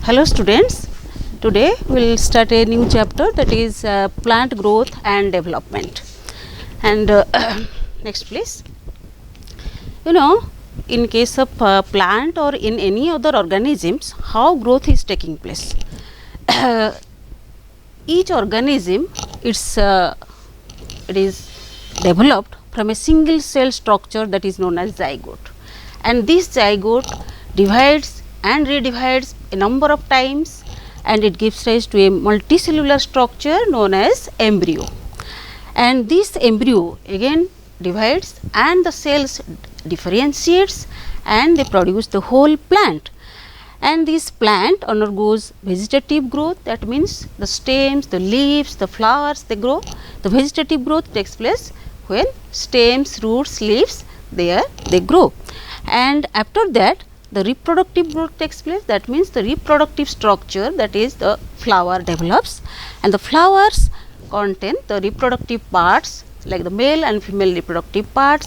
Hello students, today we will start a new chapter, that is plant growth and development. And next please. In case of plant or in any other organisms, how growth is taking place. Each organism it is developed from a single cell structure that is known as zygote, and this zygote divides and redivides a number of times, and it gives rise to a multicellular structure known as embryo. And this embryo again divides and the cells differentiates and they produce the whole plant. And this plant undergoes vegetative growth, that means the stems, the leaves, the flowers, they grow. The vegetative growth takes place when stems, roots, leaves they grow. And after that the reproductive growth takes place, that means the reproductive structure, that is the flower, develops, and the flowers contain the reproductive parts like the male and female reproductive parts.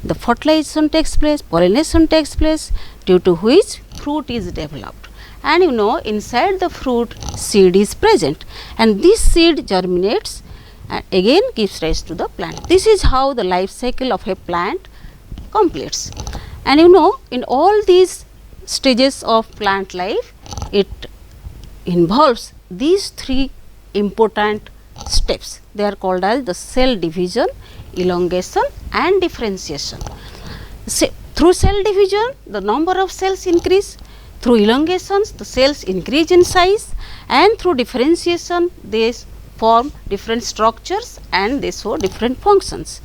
The fertilization takes place, pollination takes place, due to which fruit is developed. And inside the fruit seed is present, and this seed germinates and again gives rise to the plant. This is how the life cycle of a plant completes. And in all these stages of plant life, it involves these three important steps. They are called as the cell division, elongation and differentiation. Through cell division, the number of cells increase. Through elongations, the cells increase in size, and through differentiation, they form different structures and they show different functions.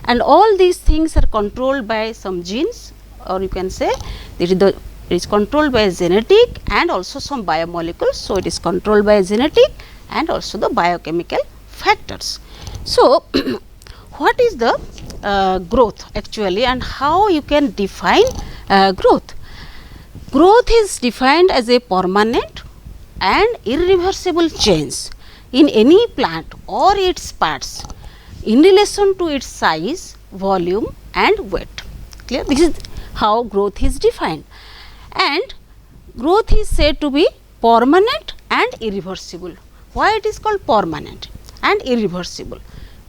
And all these things are controlled by some genes, or you can say it is controlled by genetic and also some biomolecules. So, it is controlled by genetic and also the biochemical factors. So, what is the growth actually, and how you can define growth? Growth is defined as a permanent and irreversible change in any plant or its parts in relation to its size, volume and weight. Clear? This is how growth is defined, and growth is said to be permanent and irreversible. Why it is called permanent and irreversible?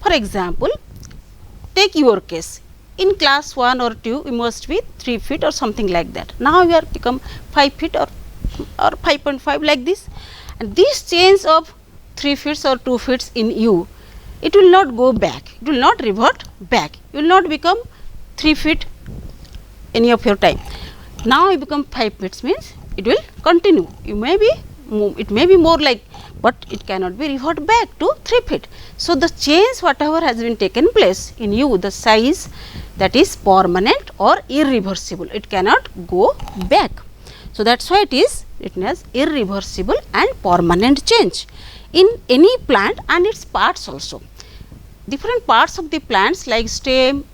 For example, take your case. In class 1 or 2, you must be 3 feet or something like that. Now you are become 5 feet or 5.5 like this, and this change of 3 feet or 2 feet in you, it will not go back, it will not revert back, you will not become 3 feet any of your time. Now you become 5 feet, means it will continue. It may be more like, but it cannot be revert back to 3 feet. So, the change whatever has been taken place in you, the size, that is permanent or irreversible, it cannot go back. So, that is why it is written as irreversible and permanent change in any plant and its parts also. Different parts of the plants like stem,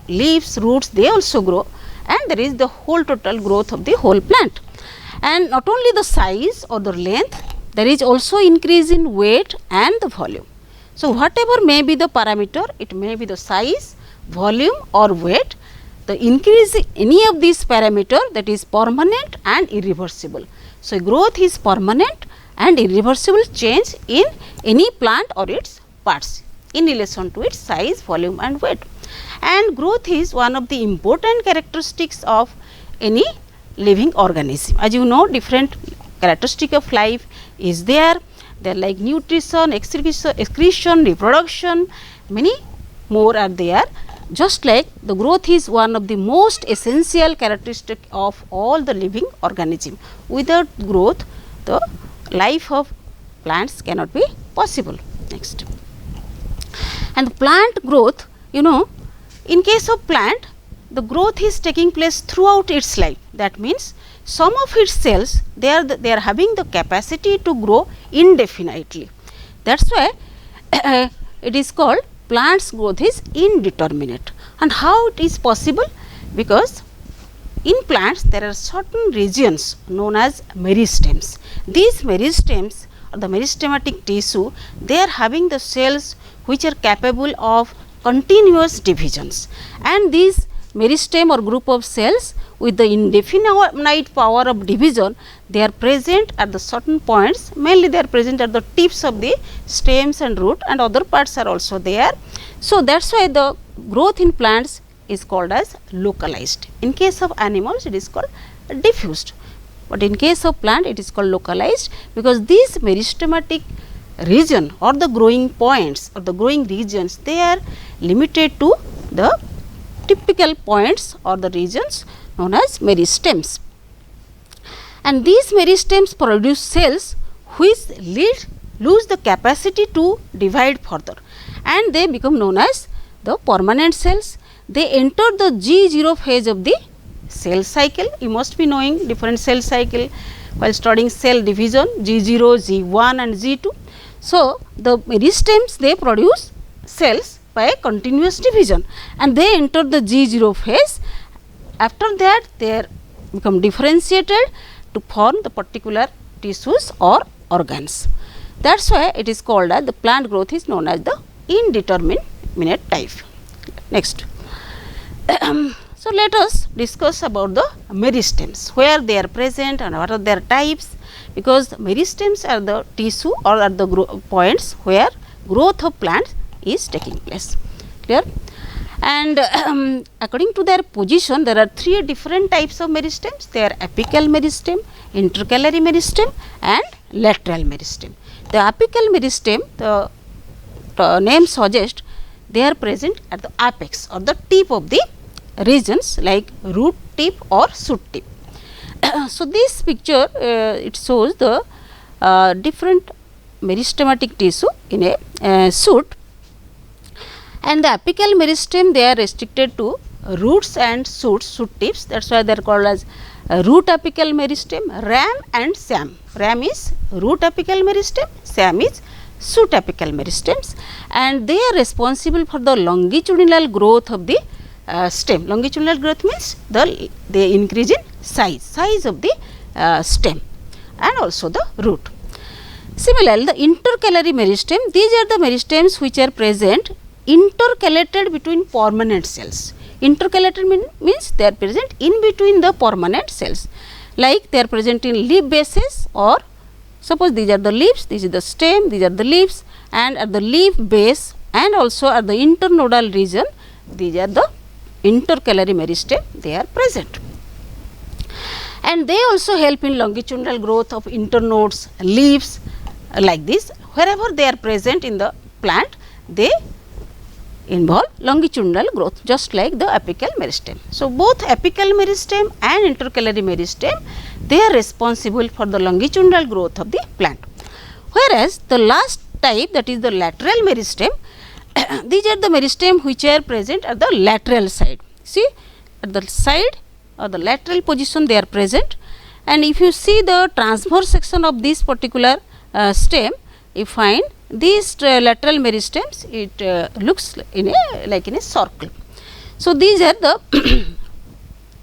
leaves, roots, they also grow, and there is the whole total growth of the whole plant. And not only the size or the length, there is also increase in weight and the volume. So, whatever may be the parameter, it may be the size, volume or weight, the increase in any of these parameter, that is permanent and irreversible. So, growth is permanent and irreversible change in any plant or its parts in relation to its size, volume and weight. And growth is one of the important characteristics of any living organism. As you know, different characteristic of life is there. They are like nutrition, excretion, reproduction, many more are there. Just like the growth is one of the most essential characteristic of all the living organism. Without growth, the life of plants cannot be possible. Next. And plant growth, in case of plant, the growth is taking place throughout its life. That means some of its cells, they are having the capacity to grow indefinitely. That is why it is called plant's growth is indeterminate. And how it is possible? Because in plants there are certain regions known as meristems. These meristems or the meristematic tissue, they are having the cells which are capable of continuous divisions, and these meristem or group of cells with the indefinite power of division, they are present at the certain points, mainly they are present at the tips of the stems and root, and other parts are also there. So, that is why the growth in plants is called as localized. In case of animals, it is called diffused, but in case of plant it is called localized, because these meristematic region or the growing points or the growing regions, they are limited to the typical points or the regions known as meristems. And these meristems produce cells which lose the capacity to divide further, and they become known as the permanent cells. They enter the G0 phase of the cell cycle. You must be knowing different cell cycle while studying cell division, G0, G1 and G2. So, the meristems, they produce cells by continuous division, and they enter the G0 phase. After that, they become differentiated to form the particular tissues or organs. That is why it is called as the plant growth is known as the indeterminate type. Next. So, let us discuss about the meristems, where they are present and what are their types, because meristems are the tissue or are the points where growth of plants is taking place. Clear? And according to their position, there are three different types of meristems. They are apical meristem, intercalary meristem and lateral meristem. The apical meristem, the name suggests, they are present at the apex or the tip of the regions like root tip or shoot tip. So, this picture it shows the different meristematic tissue in a shoot, and the apical meristem, they are restricted to roots and shoot tips. That is why they are called as root apical meristem, ram and sam. Ram is root apical meristem, sam is shoot apical meristems, and they are responsible for the longitudinal growth of the stem. Longitudinal growth means the increase in size of the stem and also the root. Similarly, the intercalary meristem, these are the meristems which are present intercalated between permanent cells. Intercalated means they are present in between the permanent cells, like they are present in leaf bases, or suppose these are the leaves, this is the stem, these are the leaves, and at the leaf base and also at the internodal region, these are the intercalary meristem, they are present. And they also help in longitudinal growth of internodes, leaves, like this. Wherever they are present in the plant, they involve longitudinal growth, just like the apical meristem. So, both apical meristem and intercalary meristem, they are responsible for the longitudinal growth of the plant. Whereas, the last type, that is the lateral meristem, these are the meristem which are present at the lateral side. See, at the side or the lateral position they are present, and if you see the transverse section of this particular stem, you find these lateral meristems, it looks like in a circle. So, these are the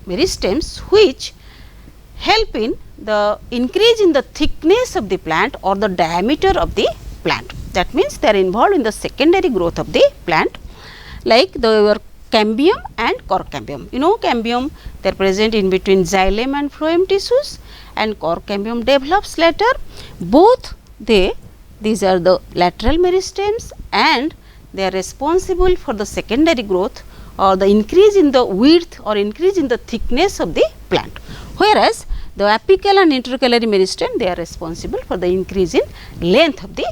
meristems which help in the increase in the thickness of the plant or the diameter of the plant. That means, they are involved in the secondary growth of the plant, like the cambium and cork cambium. You know cambium, they are present in between xylem and phloem tissues, and cork cambium develops later. Both these are the lateral meristems, and they are responsible for the secondary growth or the increase in the width or increase in the thickness of the plant. Whereas, the apical and intercalary meristem, they are responsible for the increase in length of the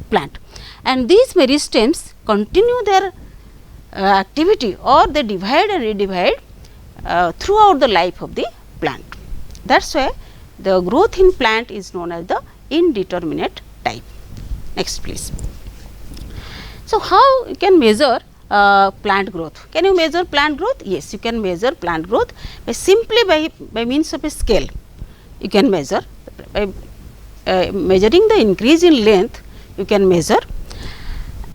plant, and these meristems continue their activity, or they divide and redivide throughout the life of the plant. That is why the growth in plant is known as the indeterminate type. Next please. So, how you can measure plant growth? Can you measure plant growth? Yes, you can measure plant growth by means of a scale. You can measure by measuring the increase in length. You can measure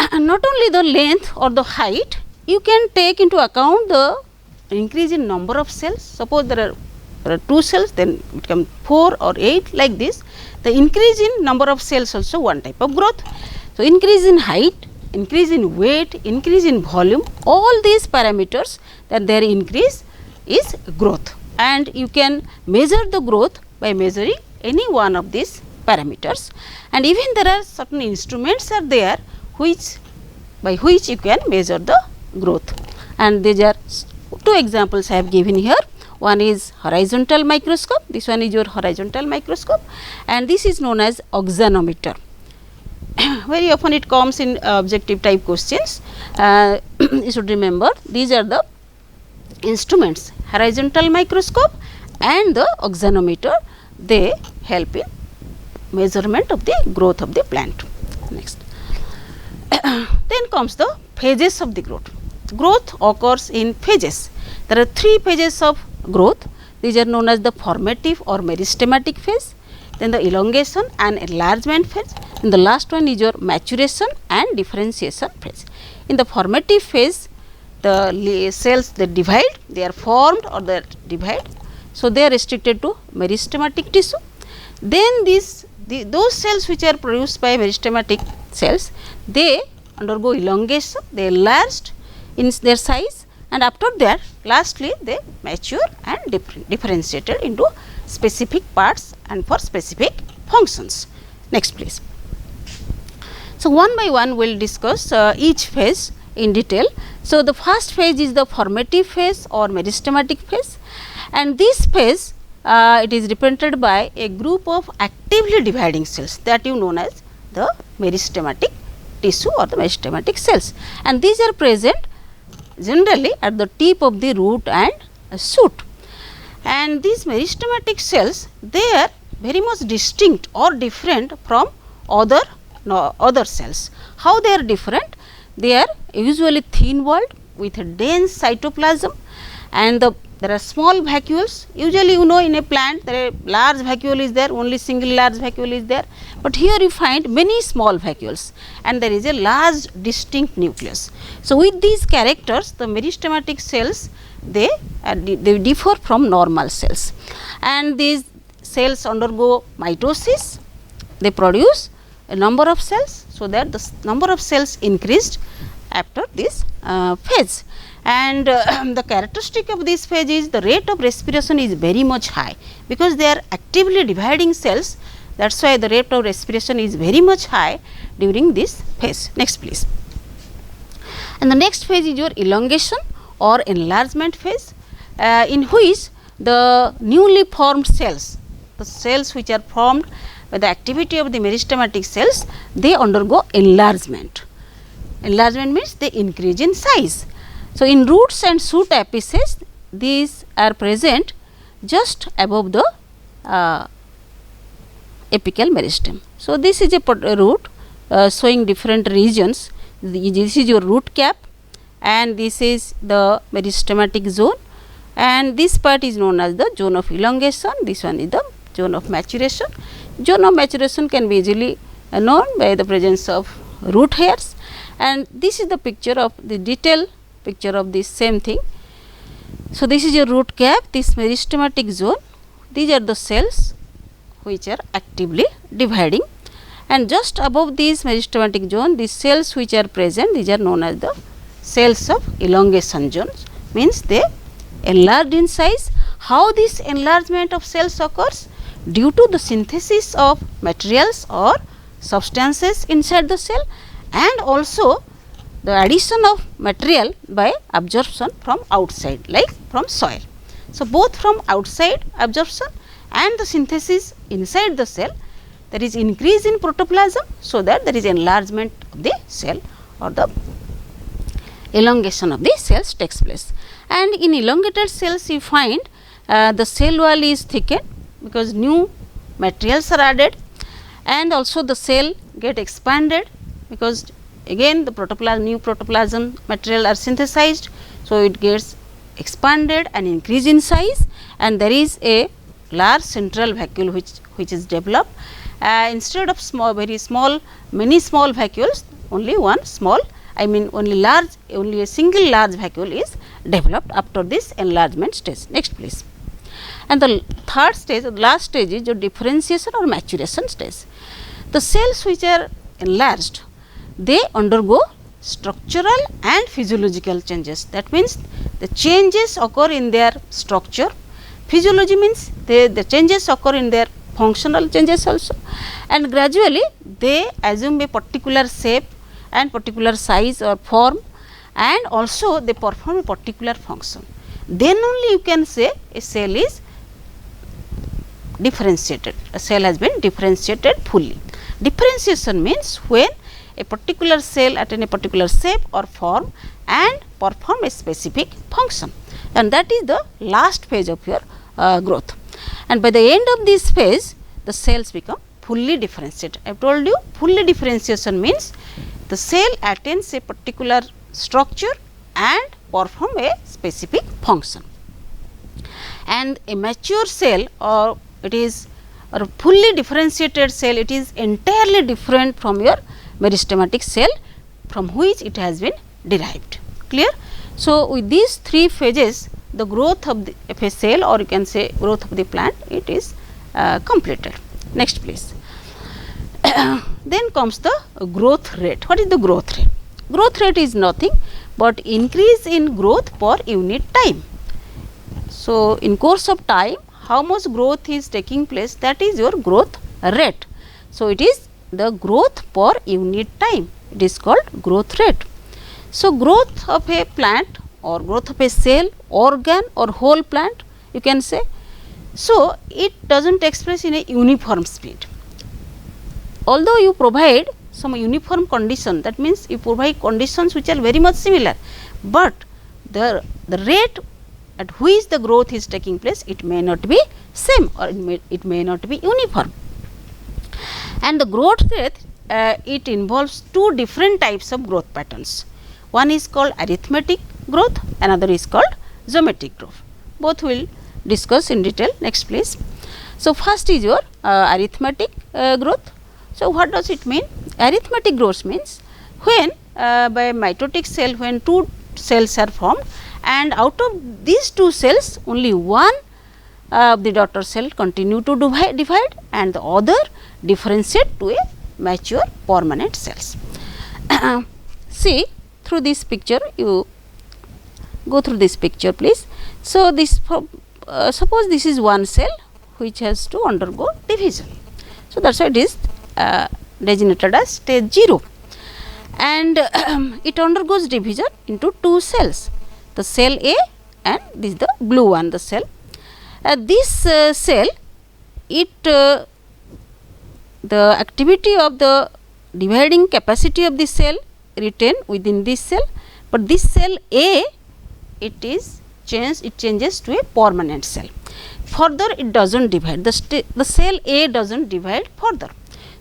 not only the length or the height, you can take into account the increase in number of cells. Suppose there are 2 cells, then it become 4 or 8, like this. The increase in number of cells also one type of growth. So, increase in height, increase in weight, increase in volume, all these parameters, then their increase is growth, and you can measure the growth by measuring any one of these parameters. And even there are certain instruments are there which by which you can measure the growth, and these are two examples I have given here. One is horizontal microscope, this one is your horizontal microscope, and this is known as oxanometer. Very often it comes in objective type questions. You should remember these are the instruments, horizontal microscope and the oxanometer, they help in measurement of the growth of the plant. Next. Then comes the phases of the growth. Growth occurs in phases. There are three phases of growth. These are known as the formative or meristematic phase, then the elongation and enlargement phase, and the last one is your maturation and differentiation phase. In the formative phase, the cells they divide, they are formed or they divide, so they are restricted to meristematic tissue. Then those cells which are produced by meristematic cells, they undergo elongation, they enlarged in their size, and after that lastly they mature and differentiated into specific parts and for specific functions. Next please. So, one by one we will discuss each phase in detail. So, the first phase is the formative phase or meristematic phase, and this phase it is represented by a group of actively dividing cells that you known as the meristematic tissue or the meristematic cells, and these are present generally at the tip of the root and shoot. And these meristematic cells, they are very much distinct or different from other cells. How they are different? They are usually thin walled with a dense cytoplasm, and there are small vacuoles. Usually you know in a plant there are large vacuole is there, only single large vacuole is there, but here you find many small vacuoles and there is a large distinct nucleus. So, with these characters the meristematic cells they differ from normal cells, and these cells undergo mitosis, they produce a number of cells, so that the number of cells increased after this phase. And the characteristic of this phase is the rate of respiration is very much high, because they are actively dividing cells, that is why the rate of respiration is very much high during this phase. Next please. And the next phase is your elongation or enlargement phase, in which the newly formed cells, the cells which are formed by the activity of the meristematic cells, they undergo enlargement. Enlargement means they increase in size. So, in roots and shoot apices, these are present just above the apical meristem. So, this is a root showing different regions. This is your root cap, and this is the meristematic zone, and this part is known as the zone of elongation, this one is the zone of maturation. Zone of maturation can be easily known by the presence of root hairs, and this is the picture of the detail picture of this same thing. So, this is your root cap, this meristematic zone, these are the cells which are actively dividing, and just above this meristematic zone, these cells which are present, these are known as the cells of elongation zones, means they enlarge in size. How this enlargement of cells occurs? Due to the synthesis of materials or substances inside the cell, and also the addition of material by absorption from outside, like from soil. So, both from outside absorption and the synthesis inside the cell, there is increase in protoplasm, so that there is enlargement of the cell or the elongation of the cells takes place. And in elongated cells you find the cell wall is thickened because new materials are added, and also the cell get expanded because again the new protoplasm material are synthesized, so it gets expanded and increase in size, and there is a large central vacuole which is developed. Instead of very small, many small vacuoles, only one small, only a single large vacuole is developed after this enlargement stage. Next please. And the third stage, the last stage is your differentiation or maturation stage. The cells which are enlarged, they undergo structural and physiological changes. That means the changes occur in their structure. Physiology means the changes occur in their functional changes also, and gradually they assume a particular shape and particular size or form, and also they perform a particular function. Then only you can say a cell is differentiated, a cell has been differentiated fully. Differentiation means when a particular cell attain a particular shape or form and perform a specific function, and that is the last phase of your growth. And by the end of this phase, the cells become fully differentiated. I have told you, fully differentiation means the cell attains a particular structure and perform a specific function. And a mature cell, or it is a fully differentiated cell, it is entirely different from your meristematic cell from which it has been derived. Clear? So, with these three phases, the growth of a cell, or you can say growth of the plant, it is completed. Next please. Then comes the growth rate. What is the growth rate? Growth rate is nothing but increase in growth per unit time. So, in course of time, how much growth is taking place, that is your growth rate. So, it is the growth per unit time, it is called growth rate. So, growth of a plant or growth of a cell, organ or whole plant, you can say. So, it does not express in a uniform speed. Although you provide some uniform condition, that means you provide conditions which are very much similar, but the rate at which the growth is taking place, it may not be same, or it may not be uniform. And the growth rate, it involves two different types of growth patterns. One is called arithmetic growth, another is called geometric growth. Both we will discuss in detail. Next please. So, first is your arithmetic growth. So, what does it mean? Arithmetic growth means when by mitotic cell, when two cells are formed, and out of these two cells only one of the daughter cell continue to divide and the other differentiate to a mature permanent cells. See through this picture, you go through this picture please. So, this suppose this is one cell which has to undergo division. So, that is why it is designated as stage 0, and it undergoes division into two cells, the cell A and this is the blue one, the cell. This cell, it the activity of the dividing capacity of the cell retain within this cell, but this cell A, it is changed, it changes to a permanent cell. Further it does not divide, the cell A does not divide further.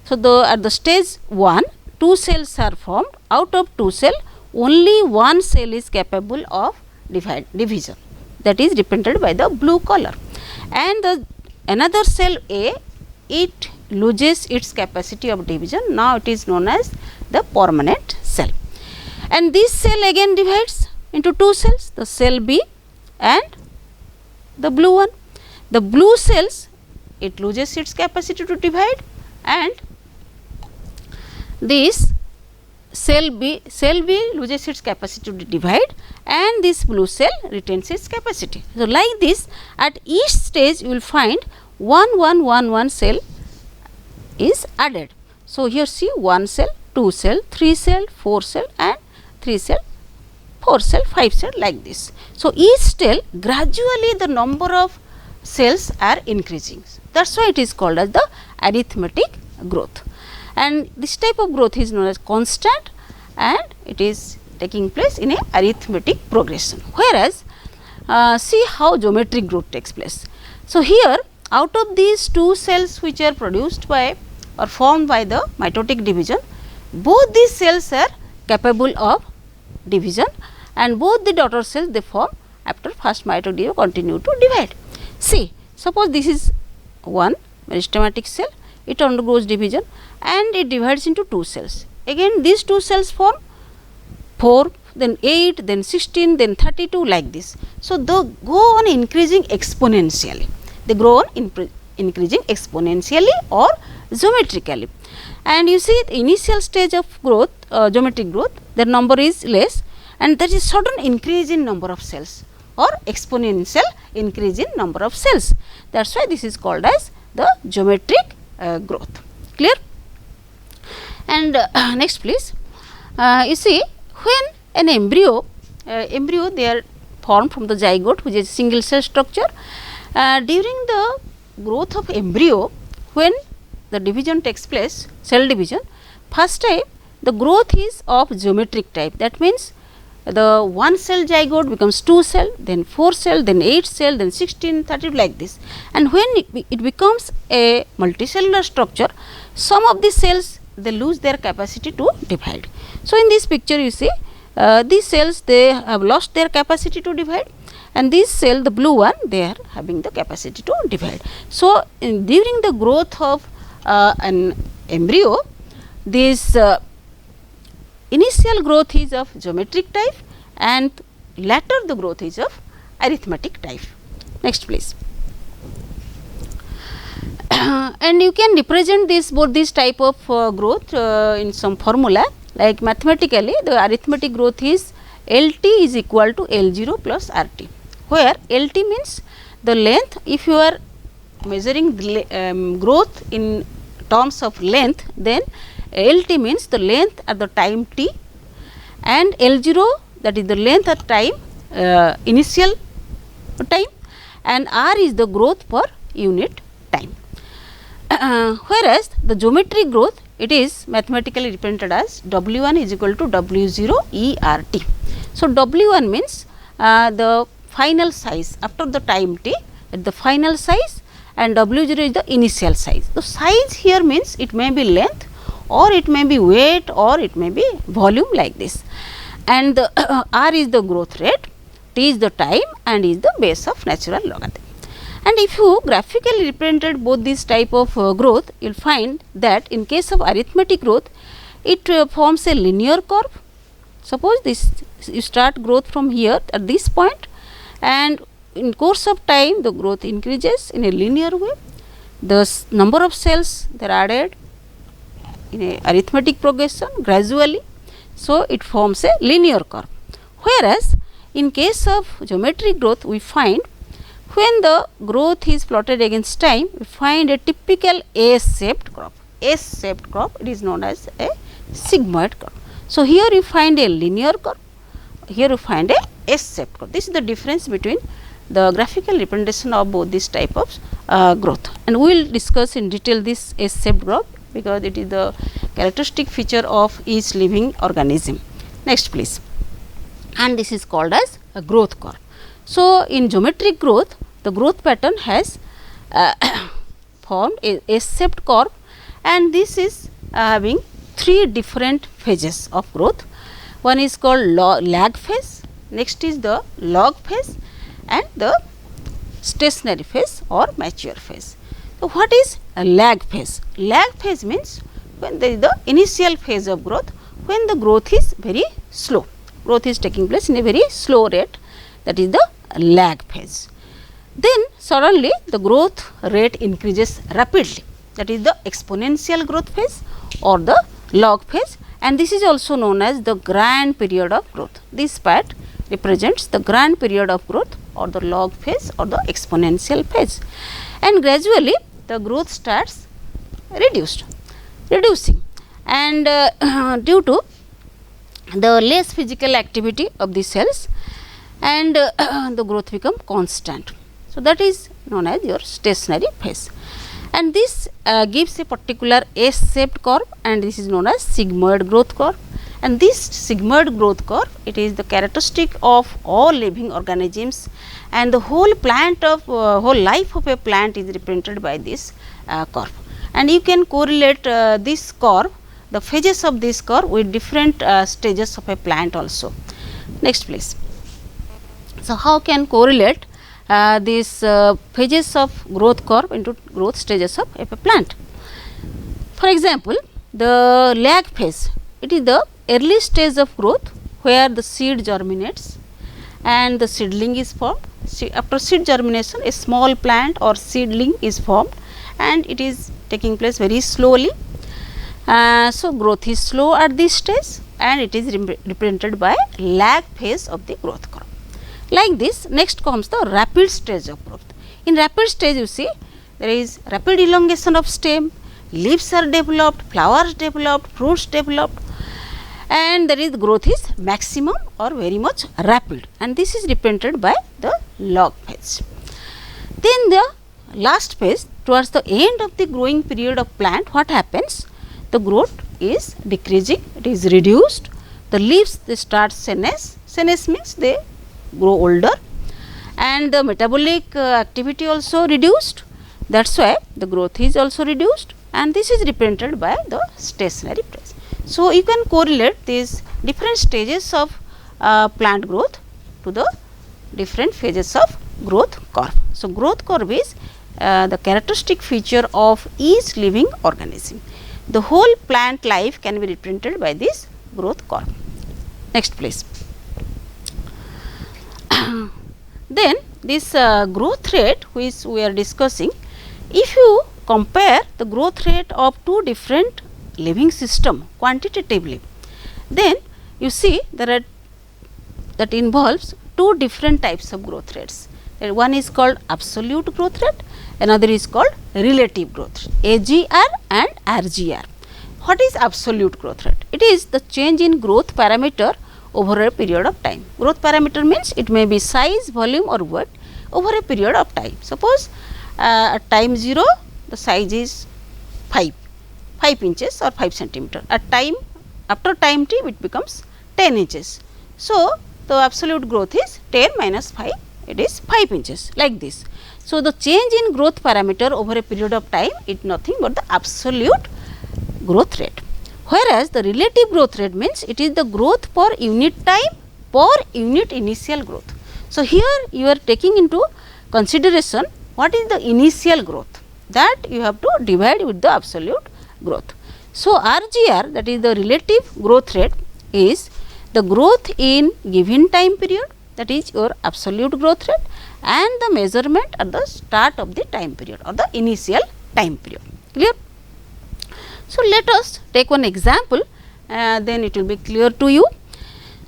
So, at the stage 1, two cells are formed. Out of two cells, only one cell is capable of division, that is represented by the blue color, and the another cell A, it loses its capacity of division. Now, it is known as the permanent cell, and this cell again divides into two cells, the cell B and the blue one. The blue cells, it loses its capacity to divide, and this cell B loses its capacity to divide, and this blue cell retains its capacity. So, like this, at each stage you will find 1 cell is added. So, here see 1 cell, 2 cell, 3 cell, 4 cell and 3 cell, 4 cell, 5 cell, like this. So, each cell gradually the number of cells are increasing. That is why it is called as the arithmetic growth, and this type of growth is known as constant, and it is taking place in a arithmetic progression. Whereas, see how geometric growth takes place. So, here out of these two cells which are produced by or formed by the mitotic division, both these cells are capable of division, and both the daughter cells they form after first mitotic division continue to divide. See, suppose this is one meristematic cell, it undergoes division and it divides into two cells. Again these two cells form 4, then 8, then 16, then 32, like this. So, they go on increasing exponentially, they grow on increasing exponentially or geometrically. And you see the initial stage of growth, geometric growth, their number is less, and there is sudden increase in number of cells or exponential increase in number of cells. That is why this is called as the geometric growth. Clear? And next please, you see when an embryo they are formed from the zygote, which is single cell structure. During the growth of embryo, when the division takes place, cell division, first time the growth is of geometric type. That means the one cell zygote becomes 2 cell, then 4 cell, then 8 cell, then 16, 30 like this. And when it becomes a multicellular structure, some of the cells they lose their capacity to divide. So in this picture you see these cells they have lost their capacity to divide, and this cell, the blue one, they are having the capacity to divide. So during the growth of an embryo, this initial growth is of geometric type and later the growth is of arithmetic type. Next please. And you can represent this both this type of growth in some formula, like mathematically the arithmetic growth is LT is equal to L0 plus RT, where LT means the length. If you are measuring the growth in terms of length, then LT means the length at the time t, and L0 that is the length at time initial time, and R is the growth per unit time. Whereas the geometric growth, it is mathematically represented as W1 is equal to W0 ERT. So W1 means the final size after the time t, at the final size, and W0 is the initial size. The size here means it may be length, or it may be weight, or it may be volume like this. And the R is the growth rate, T is the time, and is the base of natural logarithm. And if you graphically represented both these type of growth, you will find that in case of arithmetic growth, it forms a linear curve. Suppose this you start growth from here at this point, and in course of time the growth increases in a linear way. The number of cells that are added in a arithmetic progression gradually, so it forms a linear curve. Whereas in case of geometric growth, we find when the growth is plotted against time, we find a typical S-shaped curve. S-shaped curve, it is known as a sigmoid curve. So here you find a linear curve, here you find a S-shaped curve. This is the difference between the graphical representation of both these type of growth, and we will discuss in detail this S-shaped growth because it is the characteristic feature of each living organism. Next please. And this is called as a growth curve. So in geometric growth, the growth pattern has formed a S-shaped curve, and this is having 3 different phases of growth. One is called lag phase, next is the log phase, and the stationary phase or mature phase. So what is a lag phase? Lag phase means when there is the initial phase of growth, when the growth is very slow. Growth is taking place in a very slow rate, that is the lag phase. Then suddenly the growth rate increases rapidly, that is the exponential growth phase or the log phase, and this is also known as the grand period of growth. This part represents the grand period of growth or the log phase or the exponential phase, and gradually the growth starts reducing, and due to the less physical activity of the cells, and the growth become constant. So that is known as your stationary phase, and this gives a particular S-shaped curve, and this is known as sigmoid growth curve. And this sigmoid growth curve, it is the characteristic of all living organisms, and the whole plant of whole life of a plant is represented by this curve. And you can correlate this curve, the phases of this curve, with different stages of a plant also. Next please. So how can correlate these phases of growth curve into growth stages of a plant? For example, the lag phase, it is the early stage of growth where the seed germinates and the seedling is formed. After seed germination, a small plant or seedling is formed, and it is taking place very slowly. So, growth is slow at this stage and it is represented by lag phase of the growth curve. Like this, next comes the rapid stage of growth. In rapid stage, you see there is rapid elongation of stem, leaves are developed, flowers developed, fruits developed, and there is growth is maximum or very much rapid, and this is represented by the log phase. Then the last phase, towards the end of the growing period of plant, what happens? The growth is decreasing, it is reduced, the leaves they start senesce, senesce means they grow older, and the metabolic activity also reduced, that is why the growth is also reduced, and this is represented by the stationary phase. So, you can correlate these different stages of plant growth to the different phases of growth curve. So, growth curve is the characteristic feature of each living organism. The whole plant life can be represented by this growth curve. Next please. Then this growth rate which we are discussing, if you compare the growth rate of two different living system quantitatively, then you see that involves two different types of growth rates. One is called absolute growth rate, another is called relative growth rate, AGR and RGR. What is absolute growth rate? It is the change in growth parameter over a period of time. Growth parameter means it may be size, volume or weight over a period of time. Suppose at time 0 the size is 5 inches or 5 centimeter. At time, after time t it becomes 10 inches. So, the absolute growth is 10 minus 5, it is 5 inches, like this. So, the change in growth parameter over a period of time is nothing but the absolute growth rate. Whereas, the relative growth rate means it is the growth per unit time per unit initial growth. So, here you are taking into consideration what is the initial growth, that you have to divide with the absolute growth. So, RGR, that is the relative growth rate, is the growth in given time period, that is your absolute growth rate, and the measurement at the start of the time period or the initial time period. Clear? So, let us take one example, then it will be clear to you.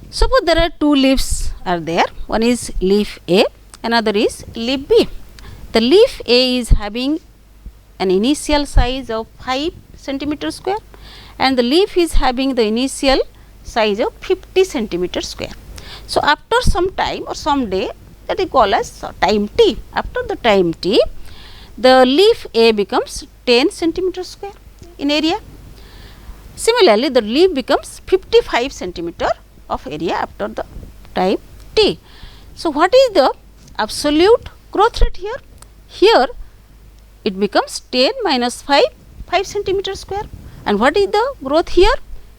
Suppose there are two leaves are there, one is leaf A, another is leaf B. The leaf A is having an initial size of 5 centimeter square and the leaf is having the initial size of 50 centimeter square. So, after some time or some day, that is called as time t. After the time t, the leaf A becomes 10 centimeter square in area. Similarly, the leaf becomes 55 centimeter of area after the time t. So, what is the absolute growth rate here? Here it becomes 10 minus 5 centimeter square, and what is the growth here?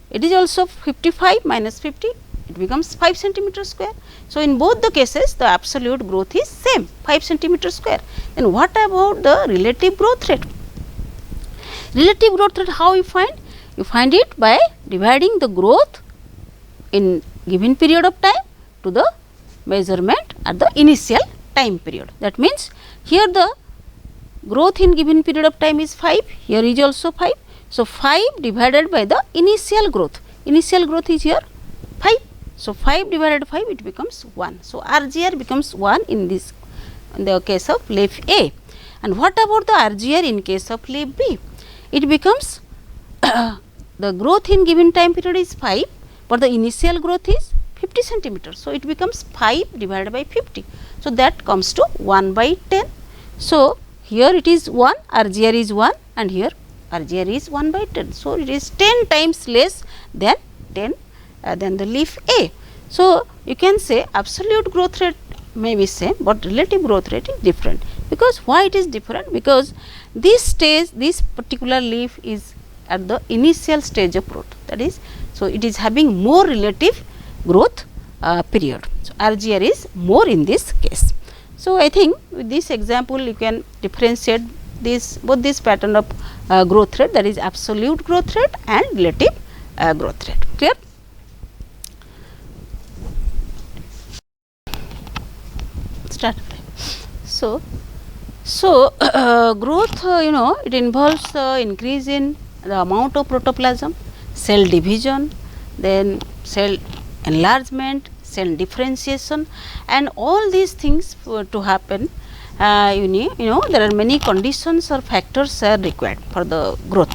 It is also 55 minus 50, it becomes 5 centimeter square. So, in both the cases the absolute growth is same 5 centimeter square. Then what about the relative growth rate? Relative growth rate, how you find? You find it by dividing the growth in given period of time to the measurement at the initial time period. That means, here the growth in given period of time is 5, here is also 5. So, 5 divided by the initial growth is here 5. So, 5 divided 5 it becomes 1. So, RGR becomes 1 in this, in the case of leaf A. And what about the RGR in case of leaf B? It becomes the growth in given time period is 5, but the initial growth is 50 centimeters. So, it becomes 5 divided by 50. So, that comes to 1 by 10. So, here it is 1, RGR is 1 and here RGR is 1 by 10. So, it is 10 times less than the leaf A. So, you can say absolute growth rate may be same, but relative growth rate is different. Because why it is different? Because this stage, this particular leaf is at the initial stage of growth, that is, so it is having more relative growth period. So, RGR is more in this case. So, I think with this example you can differentiate this both this pattern of growth rate, that is absolute growth rate and relative growth rate. Clear? Start. So, So growth, it involves increase in the amount of protoplasm, cell division, then cell enlargement, cell differentiation, and all these things to happen. There are many conditions or factors are required for the growth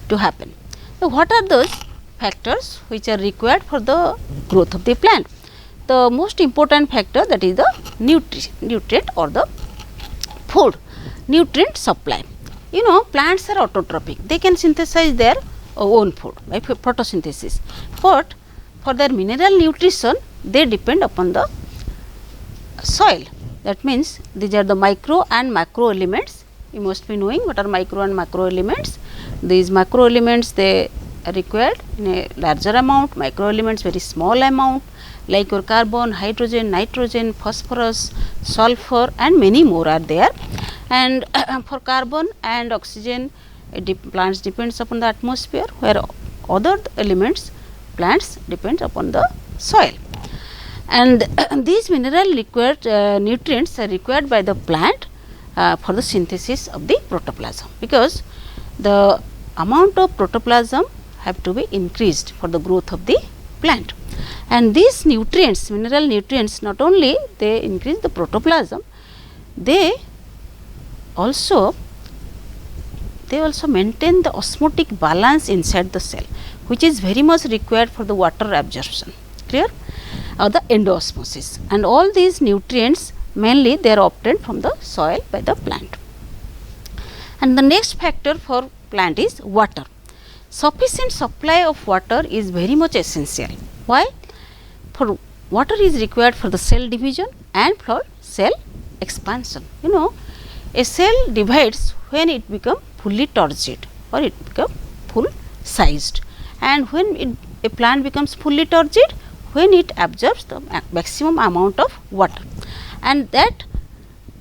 to happen. So what are those factors which are required for the growth of the plant? The most important factor, that is the nutrient or the food, nutrient supply. Plants are autotrophic, they can synthesize their own food by photosynthesis, but for their mineral nutrition they depend upon the soil. That means these are the micro and macro elements. You must be knowing what are micro and macro elements. These macro elements, they are required in a larger amount, micro elements very small amount, like your carbon, hydrogen, nitrogen, phosphorus, sulfur, and many more are there. And for carbon and oxygen, plants depends upon the atmosphere, where other elements, plants depends upon the soil. And these mineral required nutrients are required by the plant for the synthesis of the protoplasm, because the amount of protoplasm have to be increased for the growth of the plant. And these nutrients, mineral nutrients, not only they increase the protoplasm, they also maintain the osmotic balance inside the cell, which is very much required for the water absorption, clear, or the endosmosis. And all these nutrients mainly they are obtained from the soil by the plant. And the next factor for plant is water. Sufficient supply of water is very much essential. Why? For water is required for the cell division and for cell expansion. A cell divides when it becomes fully turgid or it becomes full sized, and when a plant becomes fully turgid, when it absorbs the maximum amount of water. And that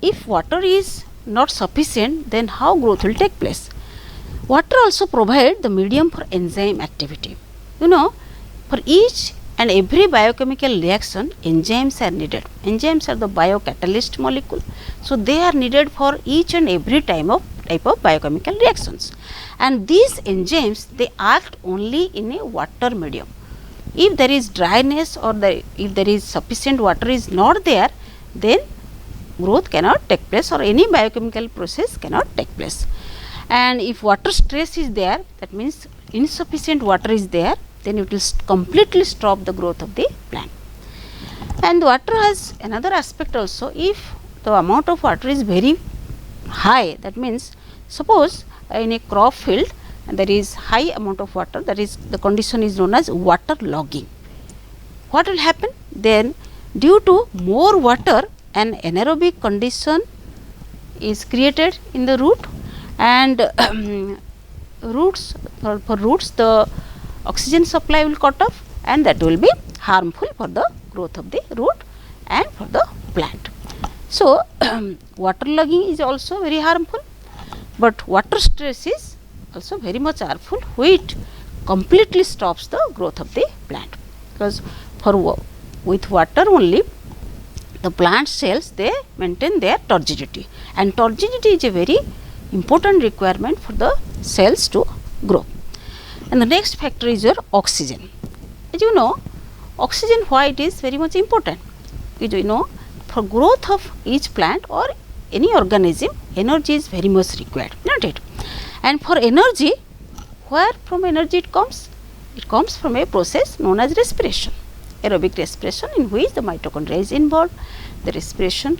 if water is not sufficient, then how growth will take place? Water also provide the medium for enzyme activity. For each and every biochemical reaction, enzymes are needed. Enzymes are the biocatalyst molecule, so they are needed for each and every type of biochemical reactions. And these enzymes, they act only in a water medium. If there is dryness or if there is sufficient water is not there, then growth cannot take place or any biochemical process cannot take place. And if water stress is there, that means insufficient water is there, then it will completely stop the growth of the plant. And water has another aspect also. If the amount of water is very high, that means suppose in a crop field there is high amount of water, that is the condition is known as water logging. What will happen? Then due to more water, an anaerobic condition is created in the root, and for roots the oxygen supply will cut off, and that will be harmful for the growth of the root and for the plant. So water logging is also very harmful, but water stress is also very much harmful, which completely stops the growth of the plant, because with water only the plant cells they maintain their turgidity, and turgidity is a very important requirement for the cells to grow. And the next factor is your oxygen. As you know, oxygen, why it is very much important? For growth of each plant or any organism, energy is very much required, not it? And for energy, where from energy it comes? It comes from a process known as respiration, aerobic respiration, in which the mitochondria is involved. The respiration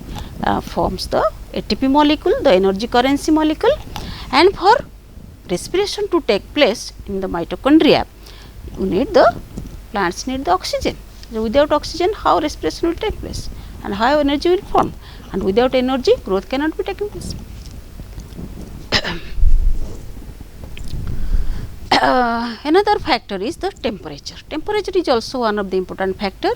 forms the ATP molecule, the energy currency molecule, and for respiration to take place in the mitochondria, plants need the oxygen. So without oxygen, how respiration will take place and how energy will form, and without energy growth cannot be taken place. Another factor is the temperature. Temperature is also one of the important factor,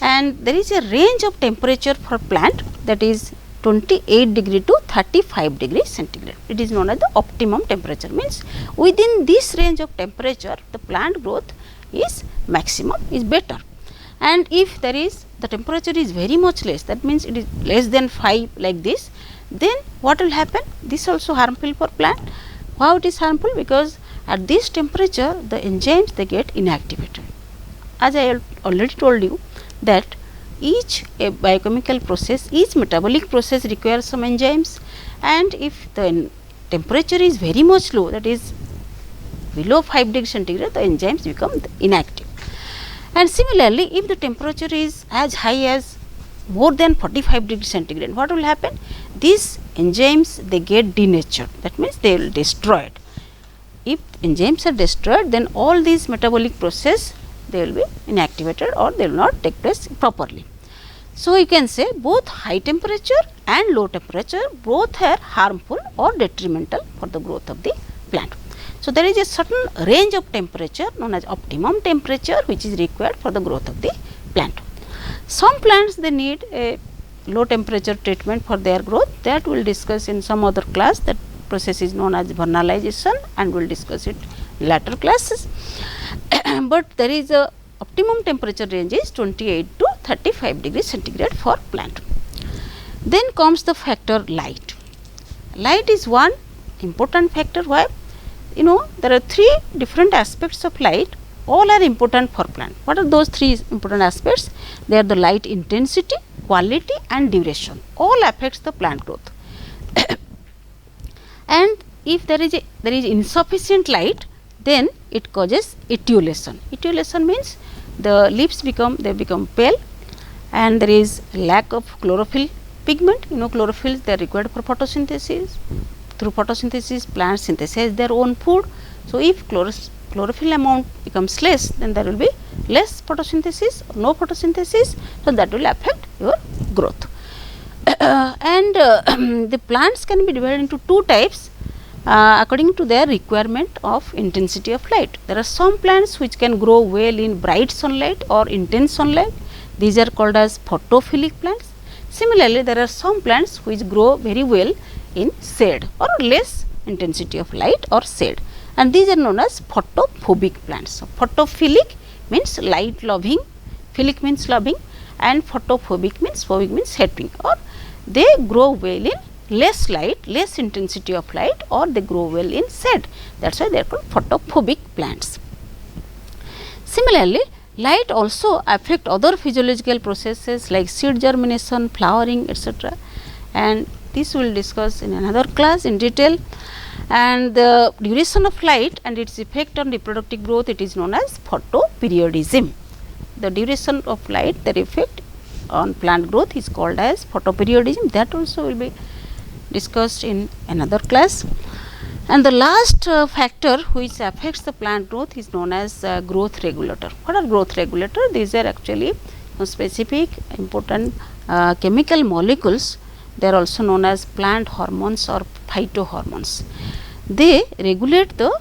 and there is a range of temperature for plant, that is 28 degree to 35 degree centigrade. It is known as the optimum temperature. Means within this range of temperature, the plant growth is maximum, is better. And if there is the temperature is very much less, that means it is less than 5 like this, then what will happen? This also harmful for plant. How it is harmful? Because at this temperature the enzymes they get inactivated. As I already told you that each biochemical process, each metabolic process requires some enzymes, and if the temperature is very much low, that is below 5 degrees centigrade, the enzymes become inactive. And similarly, if the temperature is as high as more than 45 degrees centigrade, what will happen? These enzymes they get denatured, that means they will destroyed. If enzymes are destroyed, then all these metabolic process they will be inactivated or they will not take place properly. So, you can say both high temperature and low temperature both are harmful or detrimental for the growth of the plant. So, there is a certain range of temperature known as optimum temperature which is required for the growth of the plant. Some plants they need a low temperature treatment for their growth, that we will discuss in some other class. That process is known as vernalization and we will discuss it in later classes. But there is a optimum temperature range is 28 to 35 degrees centigrade for plant. Then comes the factor light. Light is one important factor. Why? There are three different aspects of light, all are important for plant. What are those three important aspects? They are the light intensity, quality and duration, all affects the plant growth. And if there is insufficient light, then it causes etiolation. Etiolation means the leaves become pale and there is lack of chlorophyll pigment. Chlorophyll they are required for photosynthesis. Through photosynthesis plants synthesize their own food. So, if chlorophyll amount becomes less, then there will be less photosynthesis or no photosynthesis. So, that will affect your growth. The plants can be divided into two types according to their requirement of intensity of light. There are some plants which can grow well in bright sunlight or intense sunlight. These are called as photophilic plants. Similarly, there are some plants which grow very well in shade or less intensity of light or shade, and these are known as photophobic plants. So, photophilic means light loving, philic means loving, and photophobic means hating, or they grow well in less light, less intensity of light, or they grow well in shade. That is why they are called photophobic plants. Similarly, light also affect other physiological processes like seed germination, flowering, etc. And this we will discuss in another class in detail. And the duration of light and its effect on reproductive growth, it is known as photoperiodism. The duration of light, their effect on plant growth is called as photoperiodism. That also will be discussed in another class. And the last factor which affects the plant growth is known as growth regulator. What are growth regulator? These are actually specific important chemical molecules. They are also known as plant hormones or phytohormones. They regulate the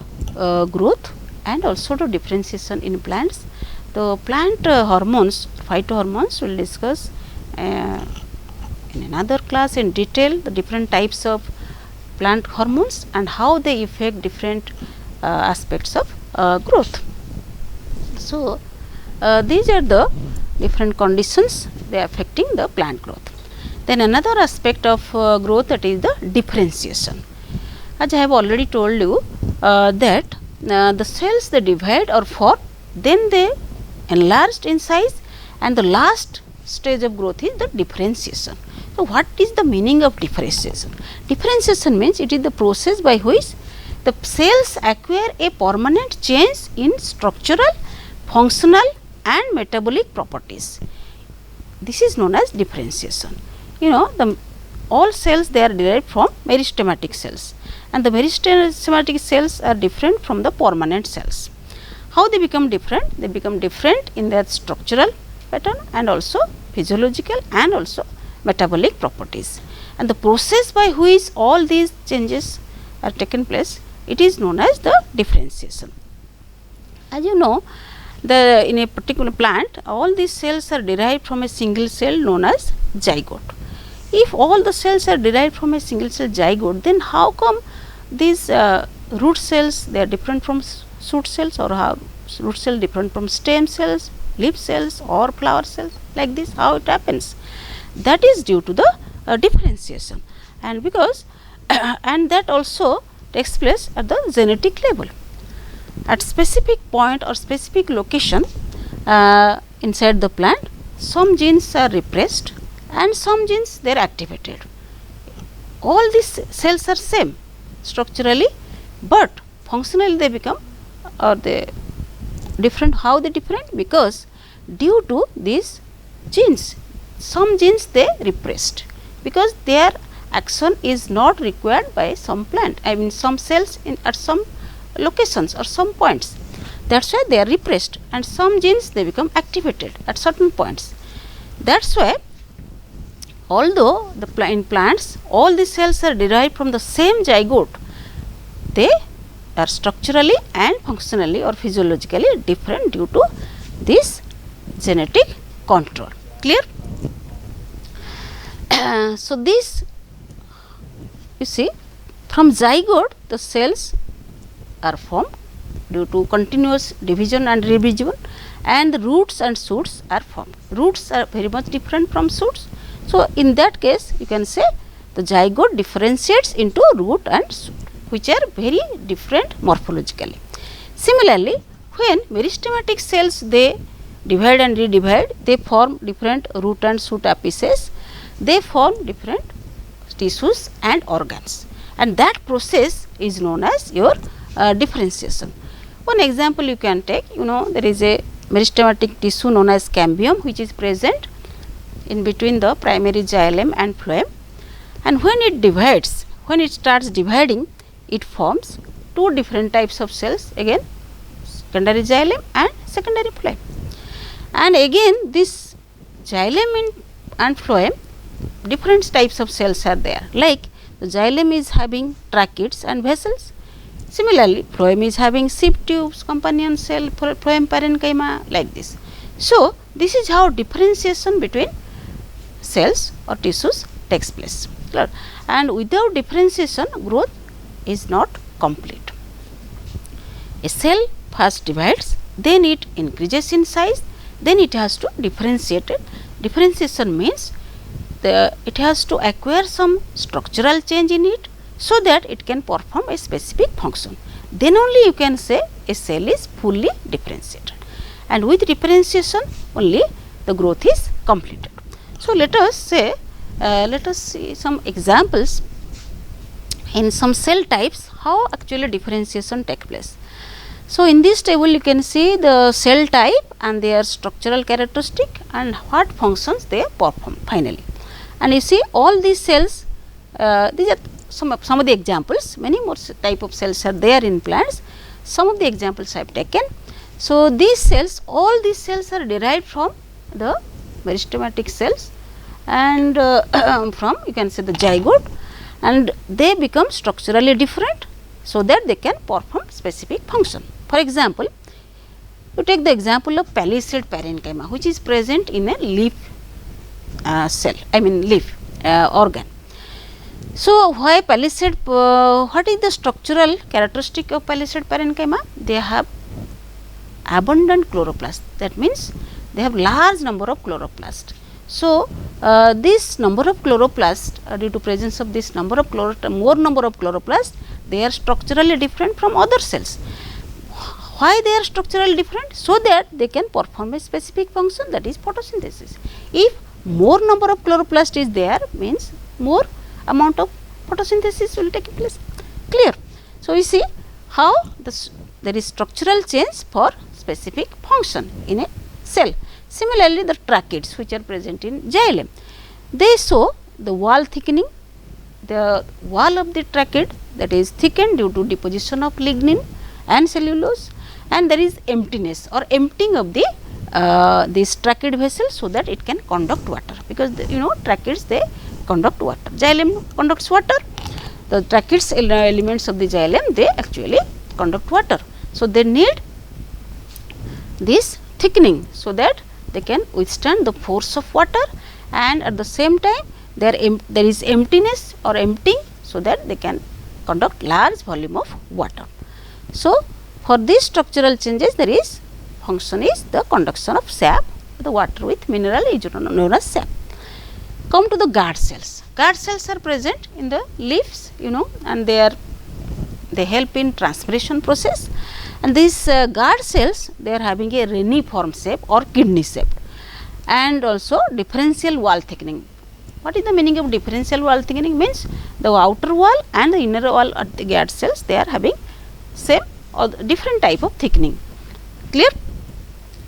growth and also the differentiation in plants. The plant hormones, phytohormones, we will discuss in another class in detail, the different types of plant hormones and how they affect different aspects of growth. So, these are the different conditions they are affecting the plant growth. Then another aspect of growth, that is the differentiation. As I have already told you that the cells they divide or form, then they enlarged in size, and the last stage of growth is the differentiation. So, what is the meaning of differentiation? Differentiation means it is the process by which the cells acquire a permanent change in structural, functional and metabolic properties. This is known as differentiation. All cells they are derived from meristematic cells, and the meristematic cells are different from the permanent cells. How they become different? They become different in their structural pattern and also physiological and also metabolic properties. And the process by which all these changes are taken place, it is known as the differentiation. As you know, in a particular plant, all these cells are derived from a single cell known as zygote. If all the cells are derived from a single cell zygote, then how come these root cells they are different from shoot cells, or how root cell different from stem cells, leaf cells or flower cells, like this? How it happens? That is due to the differentiation. and because and that also takes place at the genetic level. At specific point or specific location inside the plant, some genes are repressed and some genes they are activated. All these cells are same structurally, but functionally they become or they different. How they different? Because due to these genes, some genes they repressed because their action is not required by some plant, I mean some cells in at some locations or some points. That is why they are repressed, and some genes they become activated at certain points. That is why although in plants all the cells are derived from the same zygote, they are structurally and functionally or physiologically different due to this genetic control. Clear? So, this you see, from zygote the cells are formed due to continuous division and revision, and the roots and shoots are formed. Roots are very much different from shoots. So, in that case you can say the zygote differentiates into root and shoot, which are very different morphologically. Similarly, when meristematic cells they divide and redivide, they form different root and shoot apices, they form different tissues and organs, and that process is known as your differentiation. One example you can take, there is a meristematic tissue known as cambium which is present in between the primary xylem and phloem, and when it divides, when it starts dividing, it forms two different types of cells, again secondary xylem and secondary phloem. And again this xylem and phloem, different types of cells are there, like the xylem is having tracheids and vessels. Similarly, phloem is having sieve tubes, companion cell, phloem parenchyma, like this. So, this is how differentiation between cells or tissues takes place. And without differentiation, growth is not complete. A cell first divides, then it increases in size, then it has to differentiate it. Differentiation means it has to acquire some structural change in it, so that it can perform a specific function. Then only you can say a cell is fully differentiated, and with differentiation only the growth is completed. So, let us see some examples in some cell types how actually differentiation take place. So, in this table you can see the cell type and their structural characteristic and what functions they perform finally. And you see all these cells, these are some of the examples, many more type of cells are there in plants. Some of the examples I have taken. So, these cells, all these cells are derived from the meristematic cells and from you can say the zygote, and they become structurally different so that they can perform specific function. For example, you take the example of palisade parenchyma which is present in a leaf cell, I mean leaf organ. So, why palisade, what is the structural characteristic of palisade parenchyma? They have abundant chloroplast, that means they have large number of chloroplast. So, this number of chloroplast, due to presence of this number of more number of chloroplast, they are structurally different from other cells. Why they are structurally different? So that they can perform a specific function, that is photosynthesis. If more number of chloroplast is there, means more amount of photosynthesis will take place. Clear? So, you see how there is structural change for specific function in a cell. Similarly, the tracheids which are present in xylem, they show the wall thickening, the wall of the trachid that is thickened due to deposition of lignin and cellulose, and there is emptiness or emptying of the this trachid vessel so that it can conduct water, because tracheids they conduct water, xylem conducts water, the tracheids elements of the xylem they actually conduct water. So, they need this thickening so that they can withstand the force of water, and at the same time there is emptiness or emptying so that they can conduct large volume of water. So, for these structural changes there is function is the conduction of sap, the water with mineral is known as sap. Come to the guard cells. Guard cells are present in the leaves, and they help in transpiration process. And these guard cells, they are having a reniform shape or kidney shape, and also differential wall thickening. What is the meaning of differential wall thickening? Means the outer wall and the inner wall of the guard cells, they are having same or different type of thickening. Clear?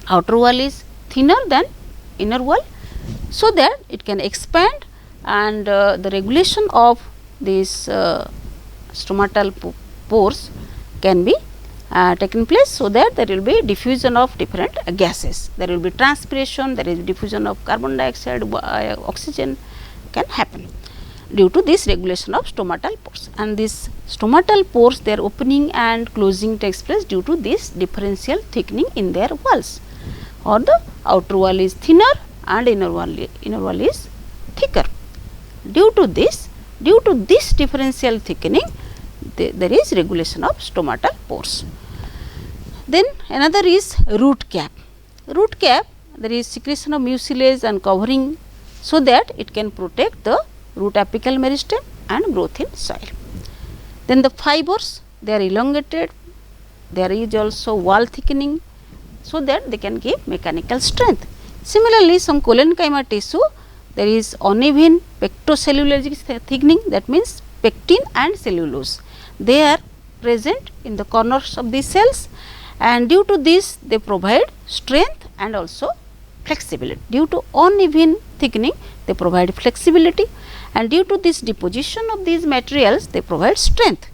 Outer wall is thinner than inner wall, so that it can expand, and the regulation of these stomatal pores can be taken place, so that there will be diffusion of different gases. There will be transpiration, there is diffusion of carbon dioxide, oxygen can happen due to this regulation of stomatal pores. And this stomatal pores, their opening and closing takes place due to this differential thickening in their walls, or the outer wall is thinner and inner wall is thicker. Due to this differential thickening, there is regulation of stomatal pores. Then another is root cap. Root cap, there is secretion of mucilage and covering, so that it can protect the root apical meristem and growth in soil. Then the fibers, they are elongated. There is also wall thickening, so that they can give mechanical strength. Similarly, some collenchyma tissue, there is uneven pectocellulosic thickening, that means pectin and cellulose. They are present in the corners of these cells, and due to this they provide strength and also flexibility. Due to uneven thickening, they provide flexibility, and due to this deposition of these materials, they provide strength.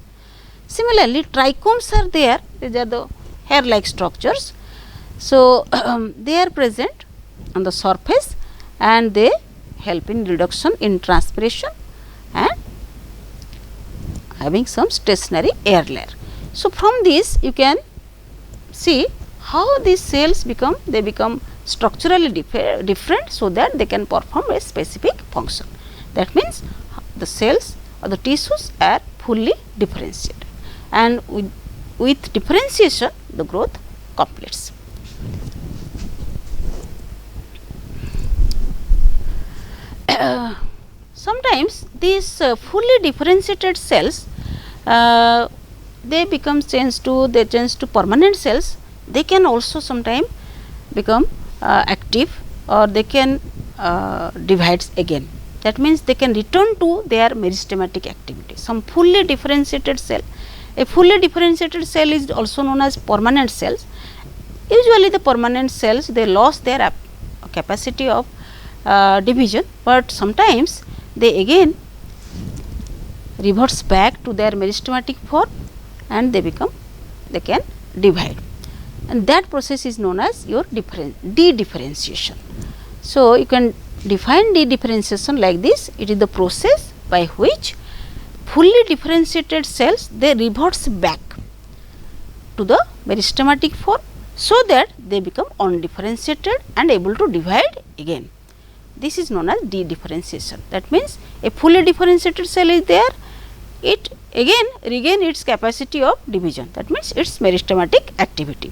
Similarly, trichomes are there. These are the hair-like structures. So, they are present on the surface, and they help in reduction in transpiration and having some stationary air layer. So, from this you can see how these cells become structurally different, so that they can perform a specific function. That means the cells or the tissues are fully differentiated, and with differentiation the growth completes. Sometimes these fully differentiated cells, they change to permanent cells. They can also sometimes become active, or they can divide again. That means they can return to their meristematic activity. Some fully differentiated cell, a fully differentiated cell is also known as permanent cells. Usually the permanent cells, they lost their capacity of division, but sometimes they again reverts back to their meristematic form, and they can divide, and that process is known as your de-differentiation. So, you can define de-differentiation like this. It is the process by which fully differentiated cells, they reverts back to the meristematic form, so that they become undifferentiated and able to divide again. This is known as de-differentiation. That means a fully differentiated cell is there, it again regain its capacity of division. That means its meristematic activity,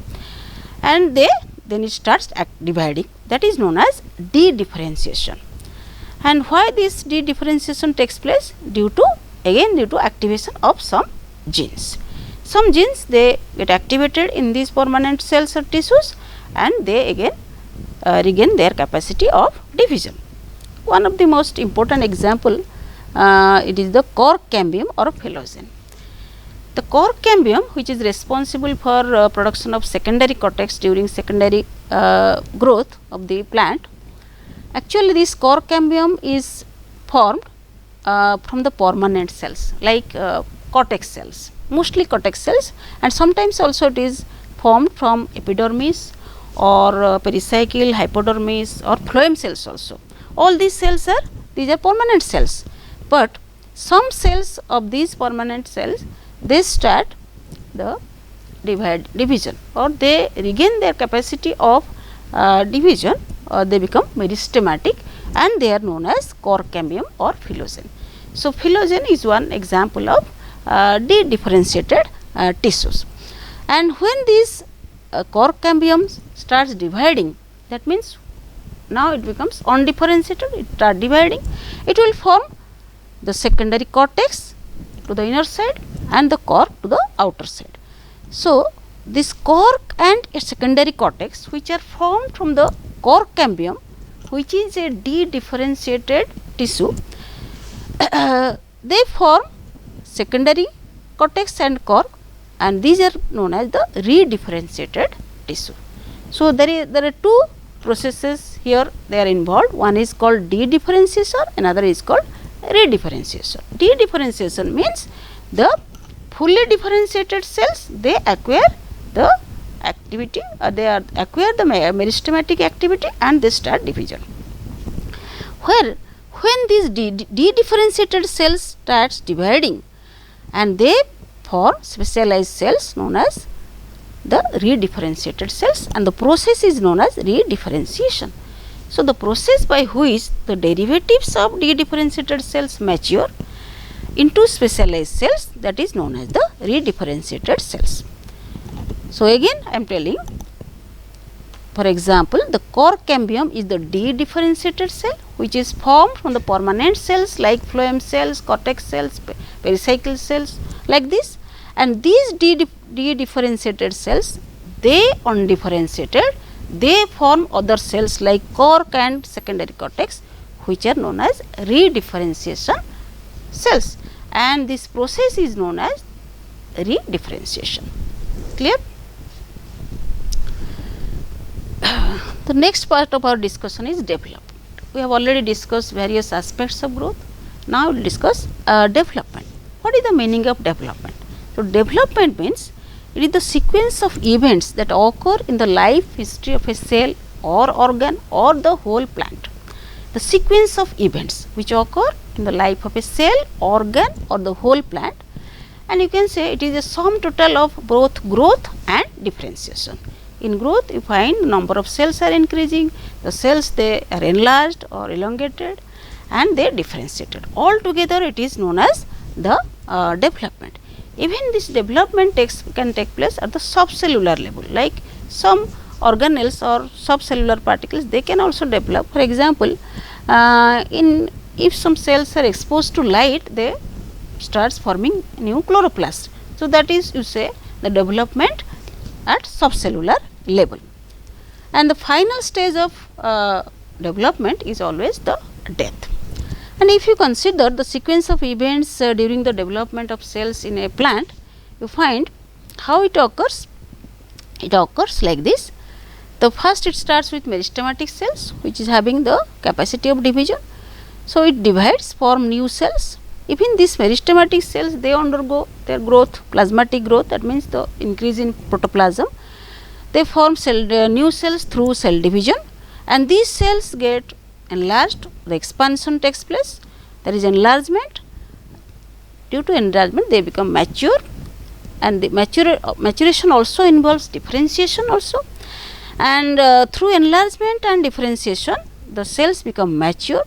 and then it starts dividing. That is known as de-differentiation. And why this de-differentiation takes place? Due to activation of some genes. Some genes, they get activated in these permanent cells or tissues, and they again regain their capacity of division. One of the most important example, it is the cork cambium or phellogen. The cork cambium, which is responsible for production of secondary cortex during secondary growth of the plant. Actually, this cork cambium is formed from the permanent cells, like cortex cells, mostly cortex cells, and sometimes also it is formed from epidermis or pericycle, hypodermis or phloem cells also. All these cells are permanent cells, but some cells of these permanent cells, they start the division, or they regain their capacity of division, or they become meristematic, and they are known as cork cambium or phellogen. So, phellogen is one example of de-differentiated tissues. And when these cork cambium starts dividing, that means now it becomes undifferentiated, it start dividing, it will form the secondary cortex to the inner side and the cork to the outer side. So, this cork and a secondary cortex which are formed from the cork cambium, which is a dedifferentiated tissue, they form secondary cortex and cork, and these are known as the redifferentiated tissue. So, there are two processes here they are involved. One is called dedifferentiation, another is called redifferentiation. Dedifferentiation means the fully differentiated cells, they acquire the activity, they acquire the meristematic activity and they start division. Where when these dedifferentiated cells starts dividing and they form specialized cells known as the redifferentiated cells, and the process is known as redifferentiation. So, the process by which the derivatives of dedifferentiated cells mature into specialized cells, that is known as the redifferentiated cells. So, again I am telling, for example, the cork cambium is the dedifferentiated cell which is formed from the permanent cells like phloem cells, cortex cells, pericycle cells like this, and these dedifferentiated cells, they undifferentiated, they form other cells like cork and secondary cortex which are known as redifferentiation cells, and this process is known as redifferentiation. Clear? The next part of our discussion is development. We have already discussed various aspects of growth. Now we will discuss development. What is the meaning of development? So, development means it is the sequence of events that occur in the life history of a cell or organ or the whole plant. The sequence of events which occur in the life of a cell, organ or the whole plant, and you can say it is a sum total of both growth and differentiation. In growth, you find the number of cells are increasing, the cells they are enlarged or elongated and they differentiated. Altogether it is known as the development. Even this development can take place at the subcellular level, like some organelles or subcellular particles, they can also develop. For example, if some cells are exposed to light, they starts forming new chloroplast. So, that is, you say, the development at subcellular level. And the final stage of development is always the death. And if you consider the sequence of events during the development of cells in a plant, you find how it occurs. It occurs like this. The first, it starts with meristematic cells which is having the capacity of division. So, it divides, form new cells. Even these meristematic cells, they undergo their growth, plasmatic growth, that means the increase in protoplasm. They form new cells through cell division, and these cells get enlarged, the expansion takes place, there is enlargement. Due to enlargement, they become mature, and the maturation also involves differentiation also, and through enlargement and differentiation, the cells become mature,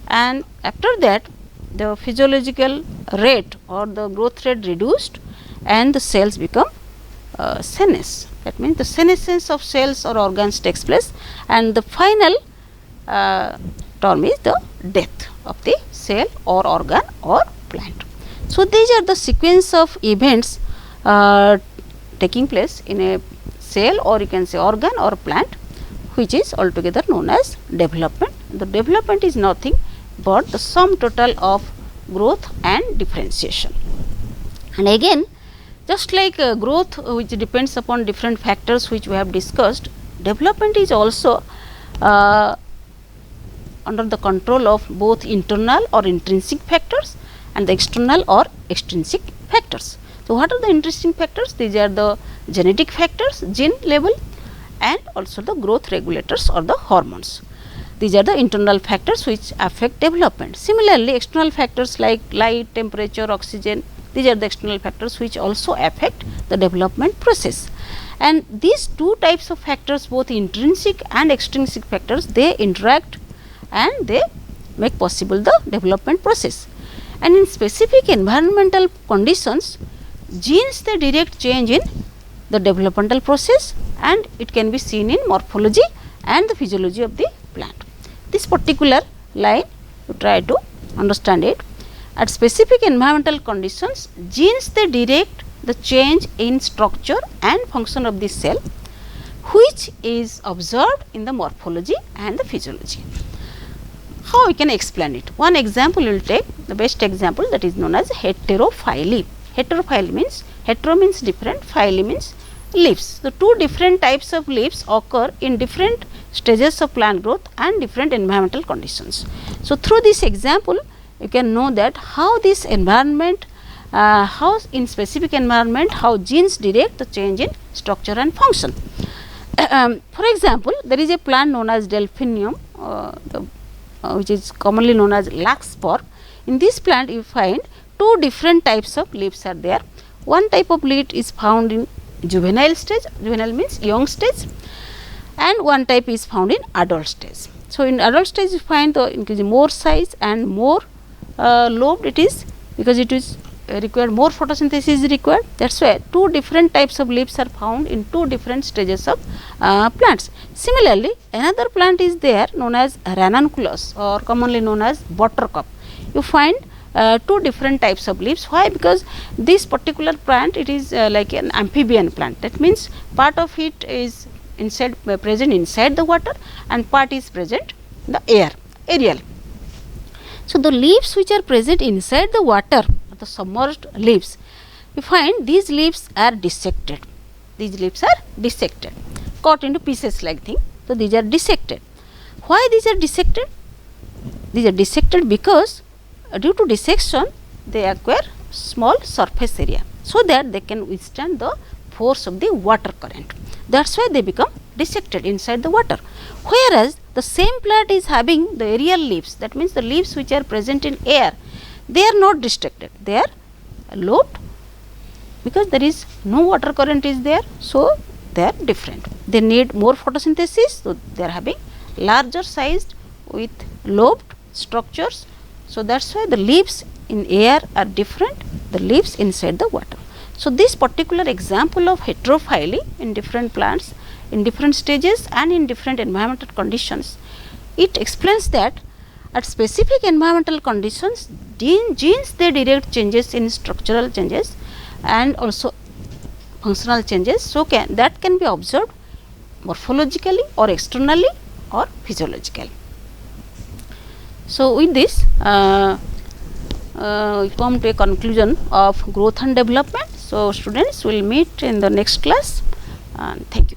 and after that the physiological rate or the growth rate reduced and the cells become senescence. That means the senescence of cells or organs takes place, and the final term is the death of the cell or organ or plant. So, these are the sequence of events taking place in a cell, or you can say organ or plant, which is altogether known as development. The development is nothing but the sum total of growth and differentiation. And again, just like growth which depends upon different factors which we have discussed, development is also under the control of both internal or intrinsic factors and the external or extrinsic factors. So, what are the intrinsic factors? These are the genetic factors, gene level, and also the growth regulators or the hormones. These are the internal factors which affect development. Similarly, external factors like light, temperature, oxygen, these are the external factors which also affect the development process. And these two types of factors, both intrinsic and extrinsic factors, they interact and they make possible the development process. And in specific environmental conditions, genes they direct change in the developmental process, and it can be seen in morphology and the physiology of the plant. this particular line, you try to understand it. At specific environmental conditions, genes they direct the change in structure and function of the cell, which is observed in the morphology and the physiology. How we can explain it? One example we will take, the best example, that is known as heterophyly. Heterophyly means, hetero means different, phyly means leaves. The two different types of leaves occur in different stages of plant growth and different environmental conditions. So, through this example you can know that how this environment, how in specific environment, how genes direct the change in structure and function. For example, there is a plant known as Delphinium, which is commonly known as larkspur. In this plant you find two different types of leaves are there. One type of leaf is found in juvenile stage, juvenile means young stage, and one type is found in adult stage. So, in adult stage you find the increasing more size and more lobed it is, because it is required more photosynthesis is required. That is why two different types of leaves are found in two different stages of plants. Similarly, another plant is there known as ranunculus, or commonly known as buttercup. You find two different types of leaves. Why? Because this particular plant, it is like an amphibian plant. That means part of it is inside present inside the water and part is present in the air, aerial. So, the leaves which are present inside the water, the submerged leaves, you find these leaves are dissected. These leaves are dissected, cut into pieces like thing. So, these are dissected. Why these are dissected? These are dissected because due to dissection they acquire small surface area, so that they can withstand the force of the water current. That is why they become dissected inside the water. Whereas the same plant is having the aerial leaves, that means the leaves which are present in air, they are not dissected, they are lobed, because there is no water current is there. So, they are different. They need more photosynthesis, so they are having larger sized with lobed structures. So, that is why the leaves in air are different, the leaves inside the water. So, this particular example of heterophyly in different plants, in different stages and in different environmental conditions, it explains that at specific environmental conditions, genes they direct changes in structural changes and also functional changes. So, that can be observed morphologically or externally or physiologically. So, with this we come to a conclusion of growth and development. So, students will meet in the next class, and thank you.